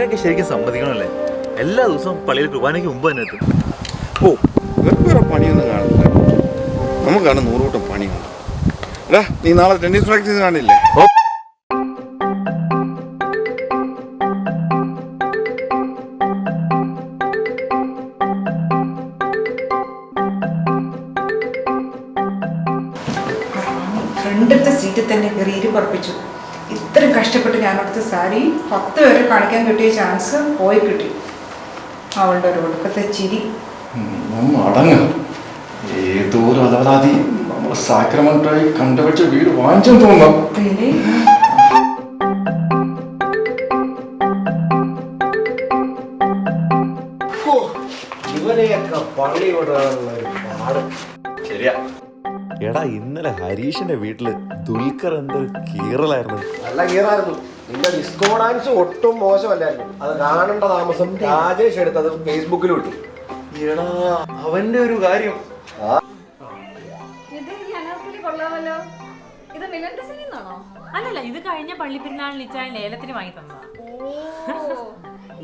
അവരെയൊക്കെ ശരിക്കും സമ്മതിക്കണമല്ലേ? എല്ലാ ദിവസവും പള്ളിയിൽ കുർബാനയ്ക്ക് മുമ്പ് തന്നെ എത്തും. ഓ വേറെ പണിയൊന്നും കാണില്ല, നമുക്കാണ് 100 കൂട്ടം പണിയുണ്ട്. എടാ നീ നാളെ ടെന്നീസ് പ്രാക്ടീസ് കാണില്ലേ? ഫ്രണ്ടത്തെ സീറ്റിൽ തന്നെ കയറി ഇരുപ്പറപ്പിച്ചു. ഇത്രയും കഷ്ടപ്പെട്ട് ഞാനെടുത്ത സാരി 10 പേരെ കാണിക്കാൻ കിട്ടിയ ചാൻസ് പോയി കിട്ടി. അവളുടെ ഒരു ഒടുക്കത്തെ ചിരി. ഏതോ ഒരു അലവലാതി നമ്മൾ സാക്രമെന്റായി കണ്ടുവച്ച വീട് വാങ്ങിച്ചു തോന്നാം. ശരിയാ. എടാ ഇന്നലെ ഹരീഷിന്റെ വീട്ടില് ദുൽഖർ എന്തൊരു കീറലായിരുന്നു. നല്ല കീറായിരുന്നു. നിന്റെ ഡിസ്കോ ഡാൻസ് ഒട്ടും മോശമല്ലായിരുന്നു. അത് കാണേണ്ട താമസം രാജേഷ് എടുത്തത് ഫേസ്ബുക്കിൽ വിട്ടു. എടാ അവന്റെ ഒരു കാര്യം. അല്ലല്ല, ഇത് കഴിഞ്ഞ പള്ളിപ്പെരുന്നാളിന് ഇച്ചായ ലേലത്തിന് വാങ്ങി തന്നതാ.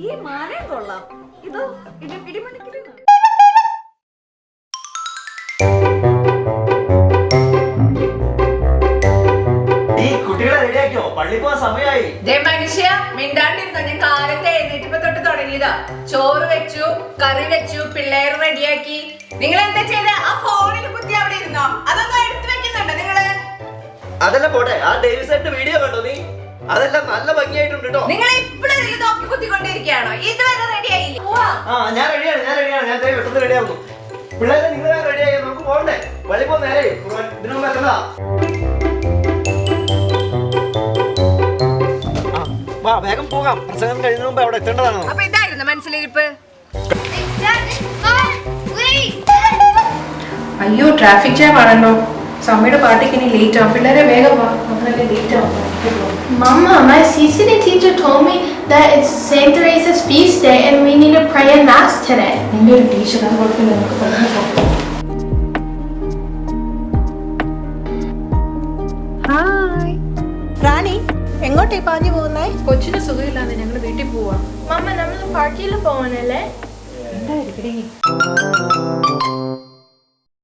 ഈ മാലയും കൊള്ളാം. ഇത് ഇടിമണിക്കല്. മനുഷ്യ മിണ്ടാണ്ടിരുന്നോ? ഞാൻ കാലത്തെ എഴുന്നേറ്റപ്പോ തൊട്ട് തുടങ്ങിയതാ. ചോറ് വെച്ചു, കറി വെച്ചു, പിള്ളേർ റെഡിയാക്കി. നിങ്ങൾ എന്താ ചെയ്ത? ആ ഫോണിൽ കുത്തി അവിടെ ഇരുന്നോ? അതൊന്നും എടുത്തു വെക്കുന്നുണ്ടോ നിങ്ങള്? അതെല്ലാം പോട്ടെ, ആ ഡേവിസന്റെ വീഡിയോ കണ്ടോ നീ? അതെല്ലാം നല്ല ഭംഗിയായിട്ടുണ്ട് കേട്ടോ. നിങ്ങൾ ഇപ്പോഴും ഇതിൽ നോക്കി കുത്തിക്കൊണ്ടിരിക്കുകയാണോ? ഇതുവരെ റെഡി ആയില്ല. ഞാൻ റെഡിയാണ്. ഞാൻ പെട്ടെന്ന് റെഡിയാവുന്നു. പിള്ളേരെ നിങ്ങൾ റെഡിയായി, നമുക്ക് പോകണ്ടേ? വഴി പോ, നേരെ ഇതിനു മുമ്പ് എത്തണ്ടാ. വേഗം പോകാം, പ്രസംഗം കഴിയുന്ന മുമ്പ് അവിടെ എത്തേണ്ടതാണ്. അപ്പൊ ഇതായിരുന്നു മനസ്സിലിരിപ്പ്. അയ്യോ ട്രാഫിക് ജാം ആണല്ലോ. സമയുടെ പാർട്ടിക്ക് ഇനി ലേറ്റ് ആവും. പിള്ളേരെ വേഗം വാ, നമ്മളല്ലേ ലേറ്റ് ആവും. Mama, my CCD teacher told me that it's Saint Teresa's feast day and we need to pray in mass today. നിന്റെ ഒരു ടീച്ചർ അത് കുഴപ്പമില്ല, നമുക്ക് പറഞ്ഞു പോകാം. റാണി എങ്ങോട്ടേ പാഞ്ഞു പോകുന്നേ? കൊച്ചിന് സുഖമില്ലാന്ന് ഞങ്ങൾ വീട്ടിൽ പോവാ. Mama, നമ്മൾ പാർക്കിൽ പോവാനല്ലേ? എന്തായിരിക്കും